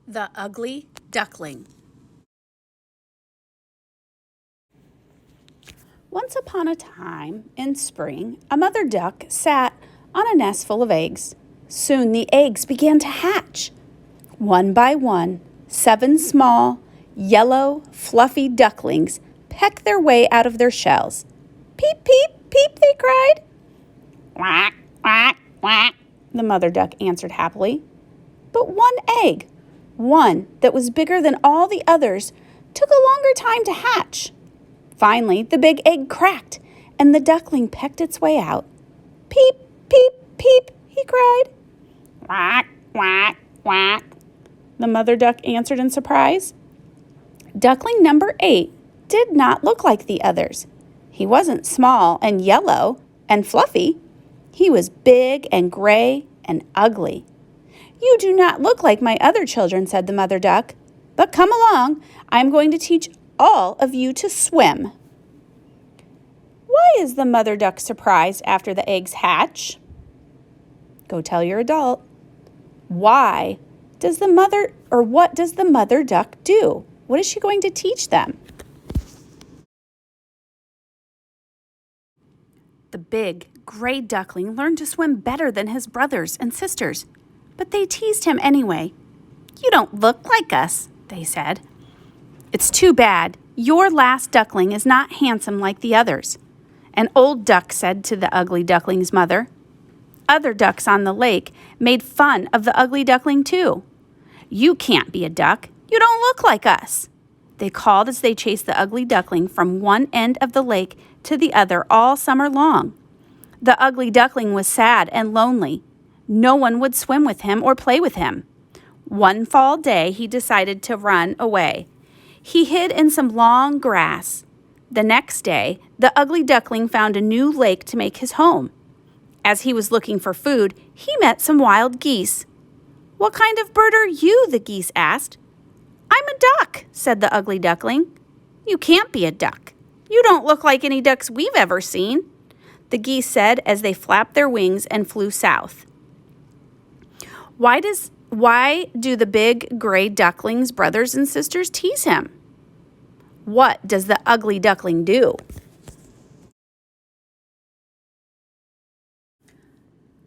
The Ugly Duckling. Once upon a time, in spring, a mother duck sat on a nest full of eggs. Soon the eggs began to hatch. One by one, 7 small, yellow, fluffy ducklings pecked their way out of their shells. Peep, peep, peep, they cried. Quack, quack, quack, the mother duck answered happily. But one egg, one that was bigger than all the others, took a longer time to hatch. Finally, the big egg cracked, and the duckling pecked its way out. Peep, peep, peep, he cried. Quack, quack, quack, the mother duck answered in surprise. Duckling number 8 did not look like the others. He wasn't small and yellow and fluffy. He was big and gray and ugly. You do not look like my other children, said the mother duck. But come along, I am going to teach all of you to swim. Why is the mother duck surprised after the eggs hatch? Go tell your adult. What does the mother duck do? What is she going to teach them? The big gray duckling learned to swim better than his brothers and sisters, but they teased him anyway. You don't look like us, they said. It's too bad. Your last duckling is not handsome like the others, an old duck said to the ugly duckling's mother. Other ducks on the lake made fun of the ugly duckling too. You can't be a duck. You don't look like us, they called as they chased the ugly duckling from one end of the lake to the other all summer long. The ugly duckling was sad and lonely. No one would swim with him or play with him. One fall day, he decided to run away. He hid in some long grass. The next day, the ugly duckling found a new lake to make his home. As he was looking for food, he met some wild geese. What kind of bird are you? The geese asked. I'm a duck, said the ugly duckling. You can't be a duck. You don't look like any ducks we've ever seen, the geese said as they flapped their wings and flew south. Why do the big gray duckling's brothers and sisters tease him? What does the ugly duckling do?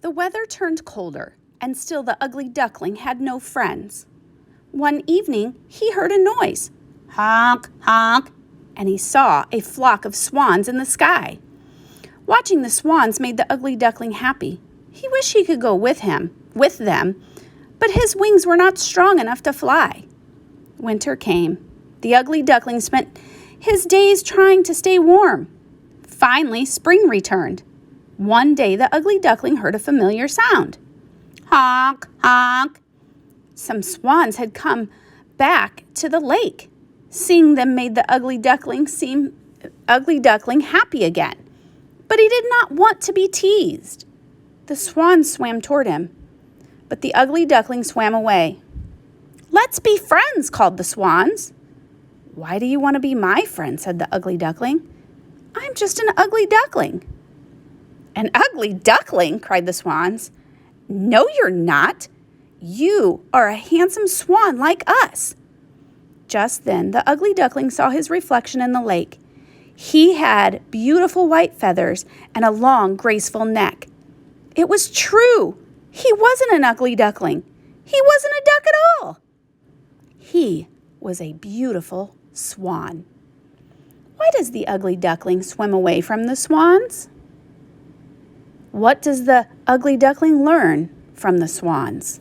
The weather turned colder, and still the ugly duckling had no friends. One evening, he heard a noise, honk, honk, and he saw a flock of swans in the sky. Watching the swans made the ugly duckling happy. He wished he could go with them, but his wings were not strong enough to fly. Winter came. The ugly duckling spent his days trying to stay warm. Finally, spring returned. One day, the ugly duckling heard a familiar sound. Honk, honk. Some swans had come back to the lake. Seeing them made the ugly duckling happy again. But he did not want to be teased. The swans swam toward him, but the ugly duckling swam away. Let's be friends, called the swans. Why do you want to be my friend? Said the ugly duckling. I'm just an ugly duckling. An ugly duckling? Cried the swans. No, you're not. You are a handsome swan like us. Just then, the ugly duckling saw his reflection in the lake. He had beautiful white feathers and a long, graceful neck. It was true. He wasn't an ugly duckling. He wasn't a duck at all. He was a beautiful swan. Why does the ugly duckling swim away from the swans? What does the ugly duckling learn from the swans?